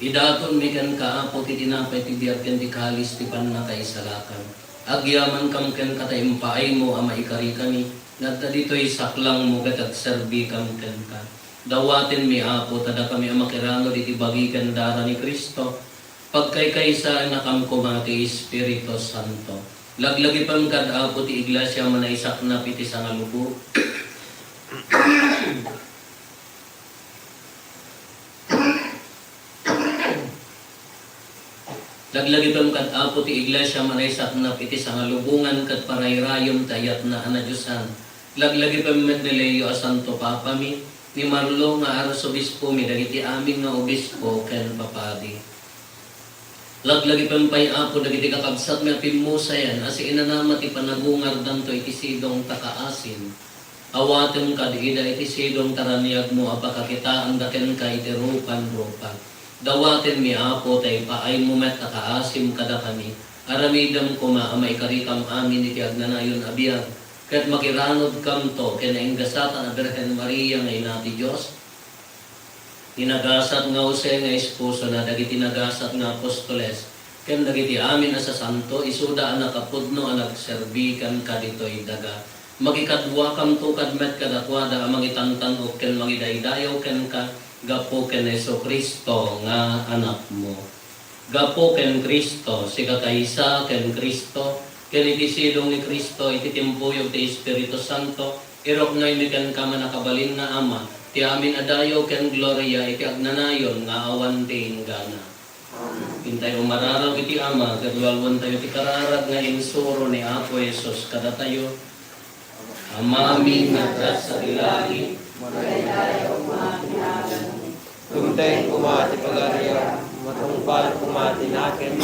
B: Idaton mi kan kaapo ti tinapay ti biag ken ti kalis ti panatay salakan. Agyaman kam ken katay impaay mo ama ikari kami. Ngadta ditoy saklang mo ket serbi kam ken ka. Dawaten mi Apo tada kami ang makirano iti bagikan dara ni Kristo. Pagkay-kaysa nakam kumati Espiritu Santo. Laglagi pang kad Apo ti iglesia manaisak na piti sa ngalubo. Laglagi pang kad Apo ti iglesia manaisak na piti sa ngalubungan kat parayrayom tayat na anadyusan. Laglagi pang Mendeleo a Santo Papa mi, ni Marlo nga Arsobispo mi dagiti amin nga obispo ken papadi. Laglagi pampay Apo dagiti kakabsat nga pimusayan asi inanama ti panagungar danto iti sidong takaasin. Awaten ka di ida iti sidong taraniag mo apakakitaan daken ka iti rupan. Dawaten mi Apo tay paay mo met takaasim kada kami. Aramidam ko maamay karikam amin iti agnanayon abiyag. Ket makiranod kam to ken inggasatan a Birhen Maria nga ina ti Dios. Tinagasat nga Jose nga esposo na dagiti nagasat nga apostoles ken dagiti amin a sasanto isuda a nakapudno a nagserbi kan kaditoy daga. Magikadwa kam to kadmet kadakwada a mangitantan o ken magidaydayaw ken ka gapo ken Heso Kristo nga anak mo. Gapo ken Kristo si kakaysa ken Kristo. Ken iti silong ni Kristo, iti timpuyog ti Espiritu Santo, irok na imikan ka manakabalin na Ama, ti amin adayo ken gloria, iti agnanayon nga awan ti inggana. Pintay umararaw iti Ama, gadwalwan tayo ti kararag nga insuro ni Apo Jesus kada tayo. Ama amin nga sa ilahi,
C: magaydayo matinagan mo.
E: Tumteng kumati pagariya, matungpal kumati nakin,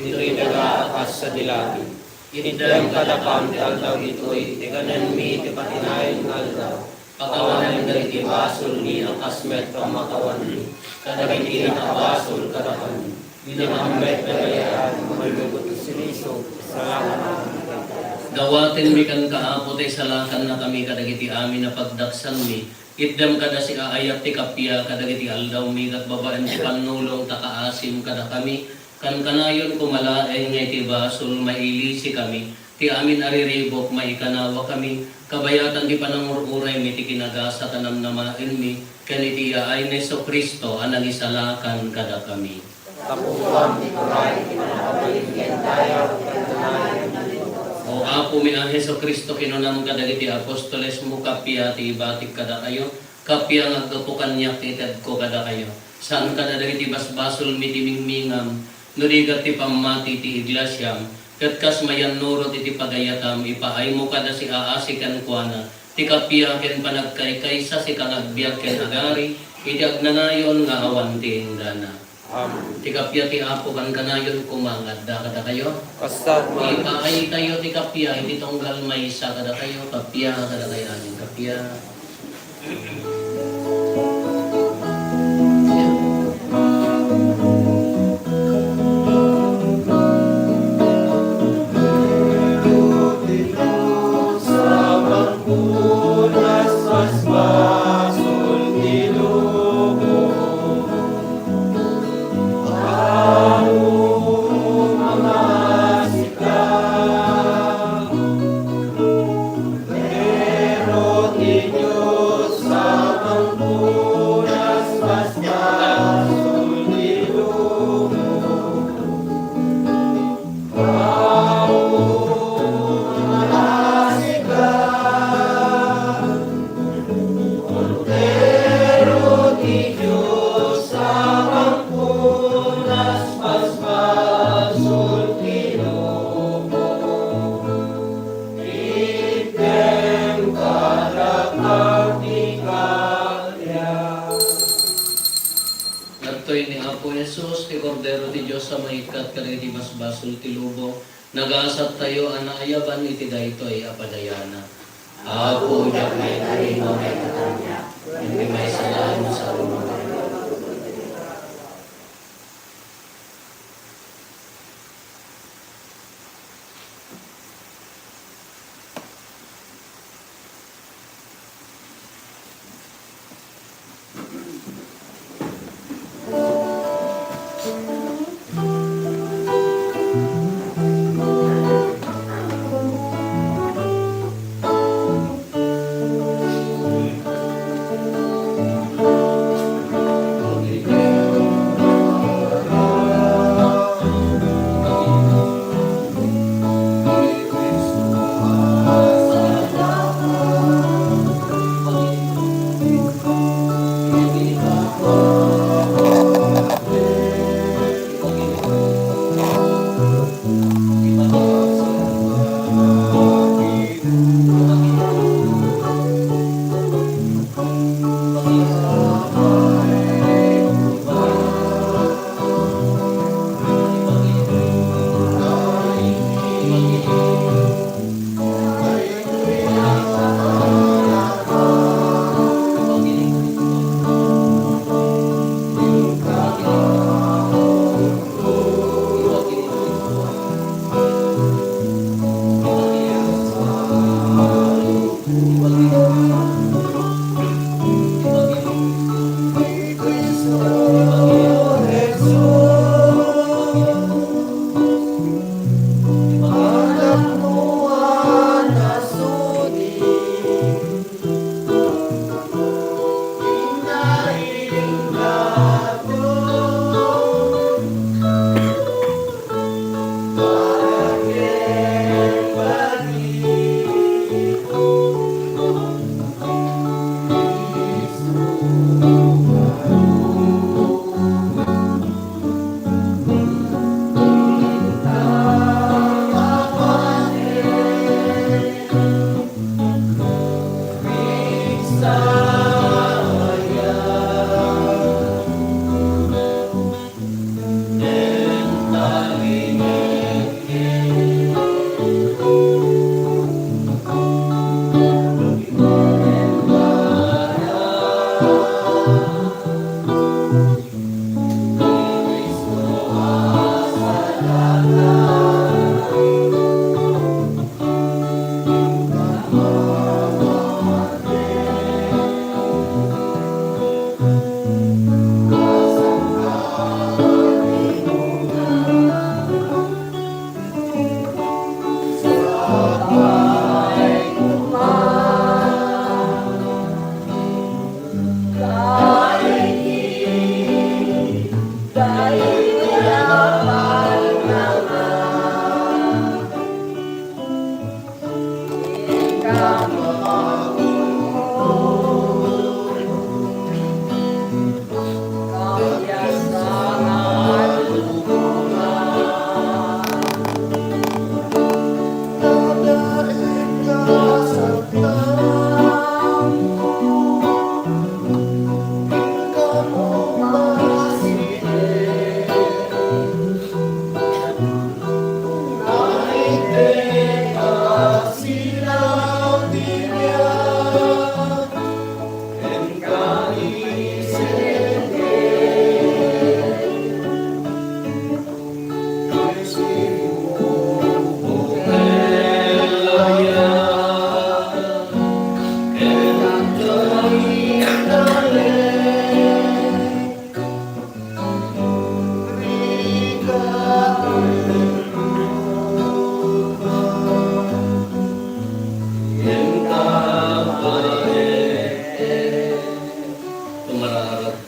E: dito'y nag-aakas sa dilagi. Itidang kadapam taldaw ito'y, tikanan mi tipatinayin ngaldaw. Pakawanan ka iti basol ni ang kasmet pamakawan ni, kadagiti nakabasol kadapan ni. Dinamambet na gayaan, malugot siniso, salamat ng
B: dawaten mi kan kaapo tay salakan na kami kadagiti amin na pagdaksan mi. Itdam kada si aayat ti kapya kadagiti aldaw mi kat babaan ti panulong takaasim kada kami. Kan kanayon kumalaeng nga iti basol mailisi kami. Ti amin ariribok maikanawa kami. Kabayatan di panangururay mi ti kinagasa tanam namain mi. Ken iti ay ni Heso Kristo anang isalakan kada kami.
E: tapuan, ikuray, kinakabaligyan tayo, kantunayan na nito.
B: O Apo mi ang Heso Kristo kinunam kadagiti apostoles mo kapya ti ibatik kada kayo. Kapya nga gapukan niya titad ko kada kayo. Saan kada dagiti basbasol mi timingmingam. Nurigat ti pamati ti iglesyam, ket kas mayan nurot iti pagayatam, ipaay mo kada si aasikan kuana, ti kapya ken panagkaykaysa si kanagbiag ken agari, iti agnanayon nga awan ti indana.
E: Amen.
B: Ti kapya ti Apo kan kanayon kumangadda kada kayo.
E: Kasta man.
B: Ipaay tayo ti kapya, iti tunggal maysa kada kayo, kapya kada kayo aning kapya. Nagtoy ni Apo Jesus, ti Kordero ti Diyos sa mahikat kadagiti basbasol ti lubo, nagasat tayo anayaban iti daytoy apadayana. Apo jak may tarino may katanya, hindi may salaan mo sa rumong.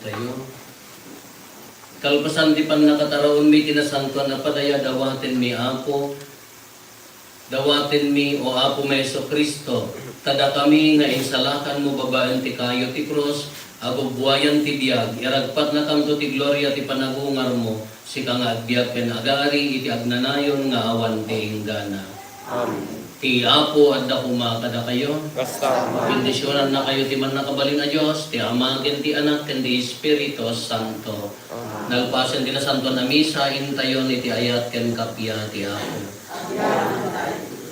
B: tayo. Kalpasan di pan nakataraon mi tinasantuan na padaya dawatin mi Apo. Dawatin mi o Apo Meso Kristo. Tada kami nga insalakan mo babaen ti kayo ti krus, agubwayan ti biyag, iragpat na kamto ti gloria ti panagungar mo, si kang agbiag ken agari iti agnanayon nga awan ti inggana.
E: Amen.
B: Ti Apo adda kumakada kayo.
E: Basta
B: Bendisyonan na kayo ti man nakabalin na Diyos, ti Ama ken ti Anak ken ti Espiritu Santo.
E: Amen.
B: Nagpasen ti na santo na misa, intayon iti ayat ken kapya ti Apo.
C: Yan tayo.